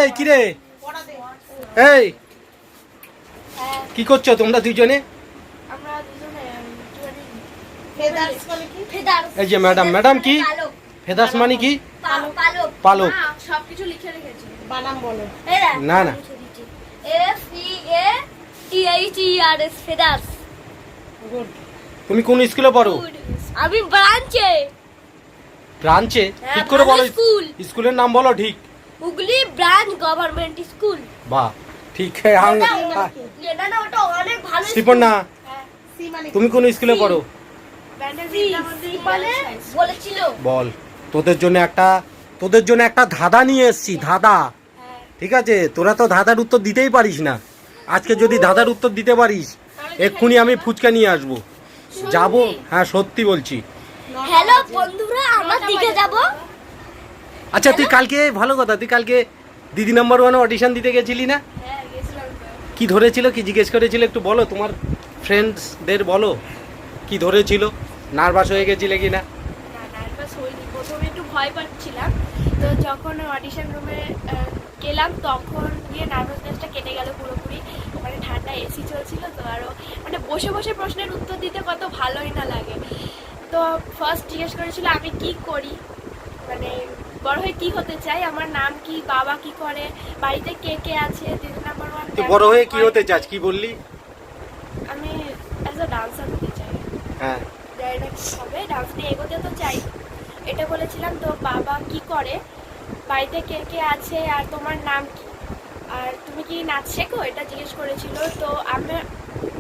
এই কি রে, এই কি করছো তোমরা দুইজনে? আমরা দুজনে এই যে ম্যাডাম, ম্যাডাম কি ফেদাস মানে কি? পালক। সবকিছু লিখে রেখেছি। বানাম বলো। না না, FEATHERS ফেদাস। গুড। তুমি কোন স্কুলে পড়ো? আমি ব্রাঞ্চে। ব্রাঞ্চে? হ্যাঁ, ঠিক করে বলো, ভালো স্কুল। স্কুলের নাম বলো ঠিক। Hooghly branch government school. বাহ, ঠিক না না, ওটা অনেক ভালো স্কুল। শ্রীপর্ণা, সি মানে তুমি কোন স্কুলে পড়ো? মানে বলেছিল। বল, তোদের জন্য একটা ধাঁধা নিয়ে এসেছি, ধাঁধা। ঠিক আছে, তোরা তো ধাঁধার উত্তর দিতেই পারিস না। আজকে যদি ধাঁধার উত্তর দিতে পারিস, এক্ষুনি আমি ফুচকা নিয়ে আসবো। যাবো, হ্যাঁ সত্যি বলছি। হ্যালো বন্ধুরা, আমরা দিকে যাব। আচ্ছা তুই কালকে, ভালো কথা, তুই কালকে দিদি নাম্বার 1 অডিশন দিতে গেছিলি না? হ্যাঁ গেছিলাম তো। কি ধরেছিল, কি জিজ্ঞেস করেছিল একটু বলো, তোমার ফ্রেন্ডসদের বলো কি ধরেছিল, নার্ভাস হয়ে গেছিলে কি না? না নার্ভাস হইনি, প্রথমে একটু ভয় পাচ্ছিলাম। তো যখন অডিশন রুমে গেলাম তখন গিয়ে নার্ভাসনেসটা কেটে গেল পুরোপুরি। ওখানে ঠান্ডা এসি চলছিল তো, আরও মানে বসে বসে প্রশ্নের উত্তর দিতে কত ভালোই না লাগে। তো ফার্স্ট জিজ্ঞেস করেছিল আমি কি করি, মানে বড় হয়ে কি হতে চাই, আমার নাম কি, বাবা কি করে, বাড়িতে কে কে আছে, দিদি নাম্বার 1। তুই বড় হয়ে কি হতে চাস, কি বললি? আমি অ্যাজ আ ডান্সার হতে চাই। হ্যাঁ, জানি না কি হবে, ডান্স নিয়ে এগোতে তো চাই, এটা বলেছিলাম। তো বাবা কি করে, বাড়িতে কে কে আছে, আর তোমার নাম কি, আর তুমি কি নাচ শেখো, এটা জিজ্ঞেস করেছিল। তো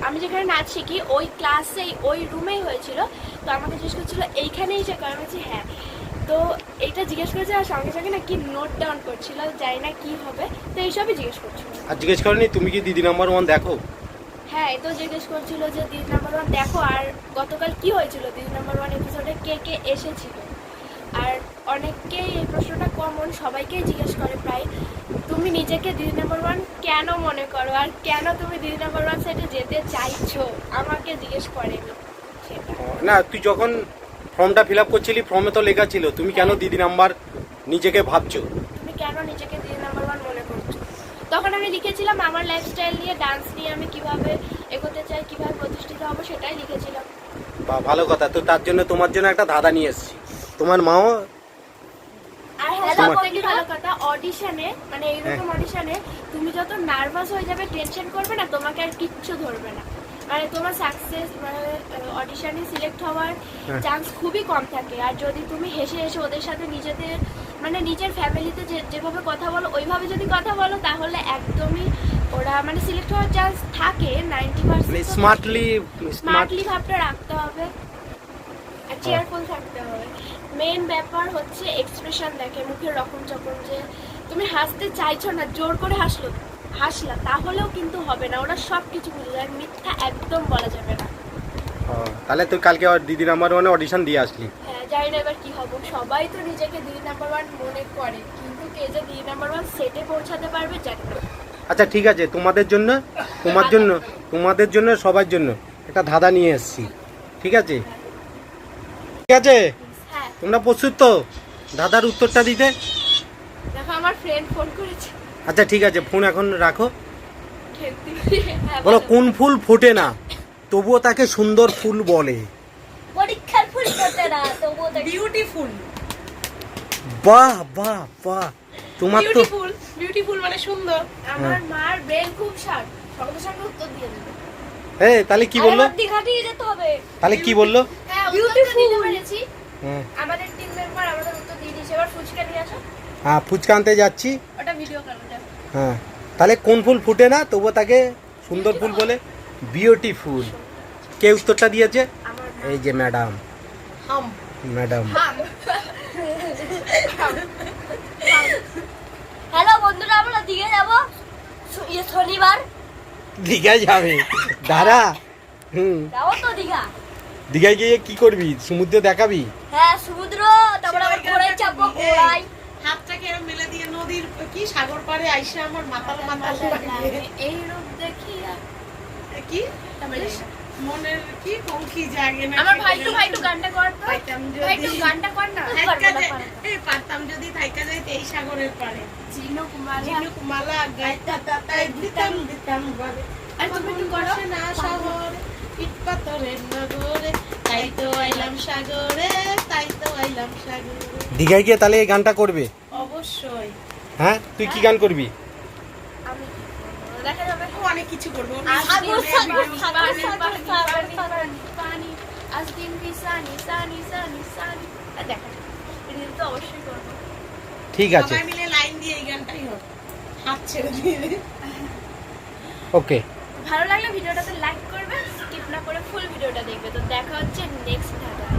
আমি যেখানে নাচ শিখি ওই ক্লাসেই ওই রুমেই হয়েছিল। তো আমাকে জিজ্ঞেস করছিল এইখানেই শেখো, আমি বলছি হ্যাঁ। তো এইটা জিজ্ঞেস করেছে আর সঙ্গে সঙ্গে না কি নোট ডাউন করছিল, জানি না কি হবে, তো এইসবই জিজ্ঞেস করছিল। আর জিজ্ঞেস করেনি তুমি কি দিদি নাম্বার 1 দেখো? হ্যাঁ, এই তো জিজ্ঞেস করছিল যে দিদি নাম্বার 1 দেখো, আর গতকাল কি হয়েছিল দিদি নাম্বার 1 এপিসোডে কে কে এসেছিল। আর অনেককেই এই প্রশ্নটা কমন, সবাইকেই জিজ্ঞেস করে প্রায়, তুমি নিজেকে দিদি নাম্বার 1 কেন মনে করো, আর কেন তুমি দিদি নাম্বার 1 সাইডে যেতে চাইছো, আমাকে জিজ্ঞেস করেনি সেটা। না, তুই যখন ফর্মটা ফিল আপ করছিলি ফর্মে তো লেখা ছিল তুমি কেন দিদি নাম্বার নিজেকে ভাবছো, তুমি কেন নিজেকে দিদি নাম্বার 1 মনে করছো। তখন আমি লিখেছিলাম আমার লাইফস্টাইল নিয়ে, ডান্স নিয়ে আমি কিভাবে এগোতে চাই, কিভাবে প্রতিষ্ঠিত হবো, সেটাই লিখেছিলাম। বা ভালো কথা। তো তার জন্য তোমার জন্য একটা ধাঁধা নিয়ে এসেছি, তোমার মাও। আর হ্যালো বন্ধু, ভালো কথা, অডিশনে মানে এইরকম অডিশনে তুমি যত নার্ভাস হয়ে যাবে, টেনশন করবে না, তোমাকে আর কিচ্ছু ধরবে না। মানে তোমার সাকসেস মানে অডিশনে সিলেক্ট হওয়ার চান্স খুবই কম থাকে। আর যদি তুমি হেসে হেসে ওদের সাথে নিজেদের মানে নিজের ফ্যামিলিতে যেভাবে কথা বলো ওইভাবে যদি কথা বলো, তাহলে একদমই ওরা মানে সিলেক্ট হওয়ার চান্স থাকে 90%। স্মার্টলি ভাবটা রাখতে হবে আর চেয়ারফুল থাকতে হবে। মেইন ব্যাপার হচ্ছে এক্সপ্রেশন দেখে, মুখের রকম যখন, যে তুমি হাসতে চাইছো না, জোর করে হাসলা তাহলেও কিন্তু হবে না, ওরা সব কিছু বুঝে যায়, মিথ্যা একদম বলা যাবে না। তাহলে তুই কালকে দিদি নাম্বার 1 অডিশন দিয়ে আসলি। হ্যাঁ, জানি না এবার কি হবে, সবাই তো নিজেকে দিদি নাম্বার 1 মনে করে, কিন্তু কে যে দিদি নাম্বার 1 সেটে পৌঁছাতে পারবে জানি না। আচ্ছা ঠিক আছে, তোমাদের জন্য সবার জন্য একটা ধাঁধা নিয়ে এসেছি, ঠিক আছে? ঠিক আছে, হ্যাঁ, তোমরা প্রস্তুত তো ধাঁধার উত্তরটা দিতে? দেখো আমার ফ্রেন্ড ফোন করেছে। আচ্ছা ঠিক আছে, ফোন এখন রাখো। হ্যাঁ, বলো, কোন ফুল ফোটে না তবুও তাকে সুন্দর ফুল বলে? পরীক্ষার ফুল ফোটে না তবুও বিউটিফুল। বাহ বাহ বাহ, তোমার তো বিউটিফুল মানে সুন্দর। আমার মার ব্রেন খুব শার্প, সঙ্গে সঙ্গে উত্তর দিয়ে দেবে। হ্যাঁ, তাহলে কি বললো? দীঘাতেই যেতে হবে। তাহলে কি বললো? হ্যাঁ, বিউটিফুল দিতে পেরেছি। হ্যাঁ, আমাদের টিম মেম্বার আমাদের উত্তর দিয়ে দিয়েছে। এবার ফুচকা নিয়ে আসো। হ্যাঁ ফুচকা আনতে যাচ্ছি। ওটা ভিডিও করো। হ্যাঁ, তাহলে কোন ফুল ফুটে না তবুও তাকে সুন্দর ফুল বলে? বিউটিফুল। কে উত্তরটা দিয়েছে? আমার এই যে ম্যাডাম। ম্যাডাম। হ্যালো বন্ধুরা, আমরা দীঘা যাব শনিবার। দীঘায় যাবে? দাঁড়া। যাবো তো দীঘা। দীঘায় গিয়ে কি করবি, সমুদ্র দেখাবি? হ্যাঁ, সমুদ্র, তারপরে আবার ঘোড়ায় চাপবো, ঘোড়ায়। হাতটাকে এরকম মেলে দিয়ে নদীর কি সাগর পাড়ে আইসা আমার মাতাল লাগে। এই রূপ দেখি কি মনের কি পঙ্খী জাগে না আমার ভাইটু গানটা কর তো। পাইতাম ভাইটু যদি গানটা কর না। থাইকা যায় এই পারতাম যদি থাইকা যাইতে এই সাগরের পারে ঝিনুক মালা। ঝিনুক মালা গাইতা তাতাই দিতাম দিতাম বলে আর তুমি একটু করো। বসে না শহর ইট পাথরের নগরে তাই তো আইলাম সাগরে তাই তো আইলাম সাগরে দীঘায় গিয়ে তাহলে এই গানটা করবে? অবশ্যই হ্যাঁ, তুই কি গান করবি? আমি কি করবো? দেখা যাবে। ও অনেক কিছু করবো পানি আজ দিন কি সানি সানি সানি সানি দেখা রিল তো অবশ্যই করবো। ঠিক আছে, সবাই মিলে লাইন দিয়ে এই গানটাই হোক হাত ছেড়ে দিয়ে ওকে। ভালো লাগলে ভিডিওটাতে লাইক করবে, স্কিপ না করে ফুল ভিডিওটা দেখবে। তো দেখা হচ্ছে নেক্সট ধাঁধায়।